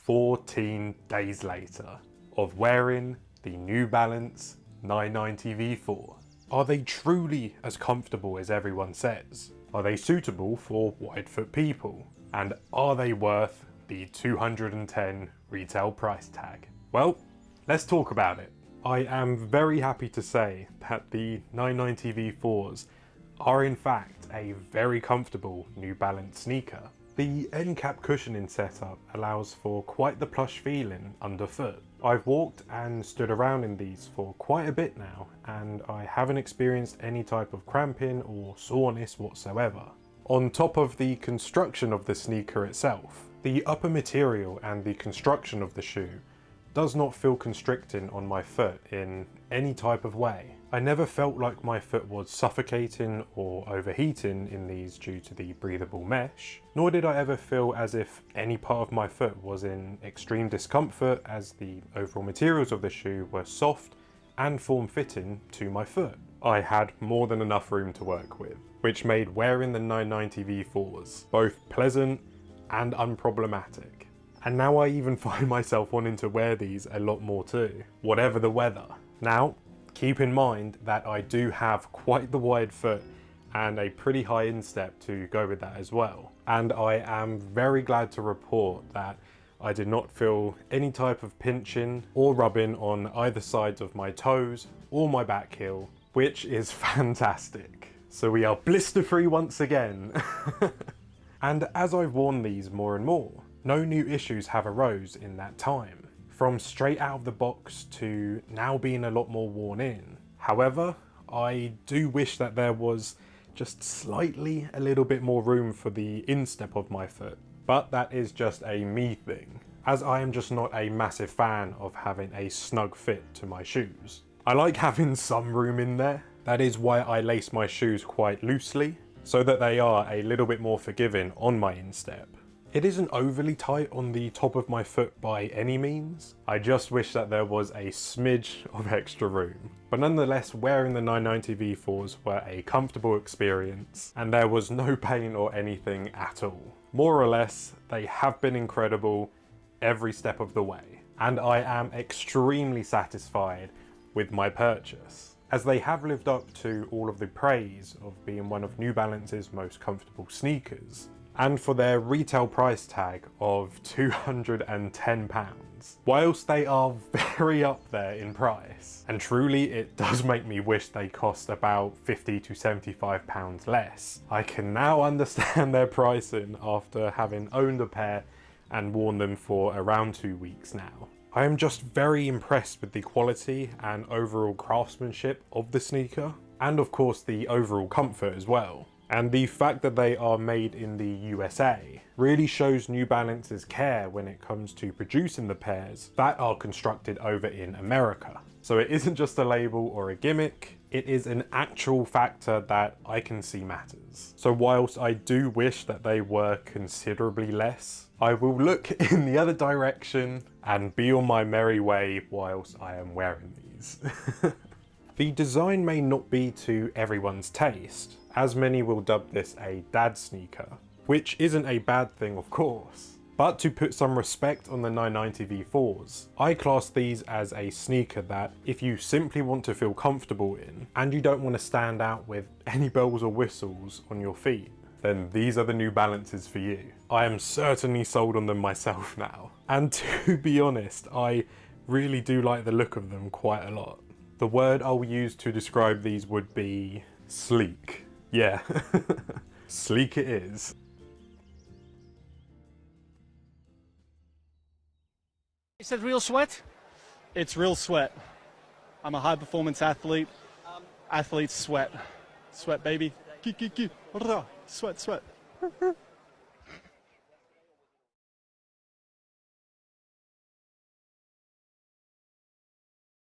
14 days later of wearing the New Balance 990 V4. Are they truly as comfortable as everyone says? Are they suitable for wide foot people? And are they worth the $210 retail price tag? Well, let's talk about it. I am very happy to say that the 990 V4s are in fact a very comfortable New Balance sneaker. The end cap cushioning setup allows for quite the plush feeling underfoot. I've walked and stood around in these for quite a bit now, and I haven't experienced any type of cramping or soreness whatsoever. On top of the construction of the sneaker itself, the upper material and the construction of the shoe does not feel constricting on my foot in any type of way. I never felt like my foot was suffocating or overheating in these due to the breathable mesh, nor did I ever feel as if any part of my foot was in extreme discomfort, as the overall materials of the shoe were soft and form-fitting to my foot. I had more than enough room to work with, which made wearing the 990 V4s both pleasant and unproblematic. And now I even find myself wanting to wear these a lot more too, whatever the weather. Now, keep in mind that I do have quite the wide foot and a pretty high instep to go with that as well. And I am very glad to report that I did not feel any type of pinching or rubbing on either sides of my toes or my back heel, which is fantastic. So we are blister free once again. And as I've worn these more and more, no new issues have arose in that time, from straight out of the box to now being a lot more worn in. However, I do wish that there was just slightly a little bit more room for the instep of my foot, but that is just a me thing, as I am just not a massive fan of having a snug fit to my shoes. I like having some room in there. That is why I lace my shoes quite loosely, so that they are a little bit more forgiving on my instep. It isn't overly tight on the top of my foot by any means. I just wish that there was a smidge of extra room. But nonetheless, wearing the 990 V4s were a comfortable experience, and there was no pain or anything at all. More or less, they have been incredible every step of the way, and I am extremely satisfied with my purchase, as they have lived up to all of the praise of being one of New Balance's most comfortable sneakers. And for their retail price tag of £210, whilst they are very up there in price, and truly it does make me wish they cost about £50 to £75 less, I can now understand their pricing after having owned a pair and worn them for around 2 weeks now. I am just very impressed with the quality and overall craftsmanship of the sneaker, and of course the overall comfort as well. And the fact that they are made in the USA really shows New Balance's care when it comes to producing the pairs that are constructed over in America. So it isn't just a label or a gimmick, it is an actual factor that I can see matters. So whilst I do wish that they were considerably less, I will look in the other direction and be on my merry way whilst I am wearing these. The design may not be to everyone's taste, as many will dub this a dad sneaker, which isn't a bad thing of course. But to put some respect on the 990 V4s, I class these as a sneaker that if you simply want to feel comfortable in, and you don't want to stand out with any bells or whistles on your feet, then these are the New Balances for you. I am certainly sold on them myself now. And to be honest, I really do like the look of them quite a lot. The word I'll use to describe these would be sleek. Yeah, sleek it is. You said real sweat? It's real sweat. I'm a high performance athlete. Athletes sweat. Sweat, baby. Sweat, sweat.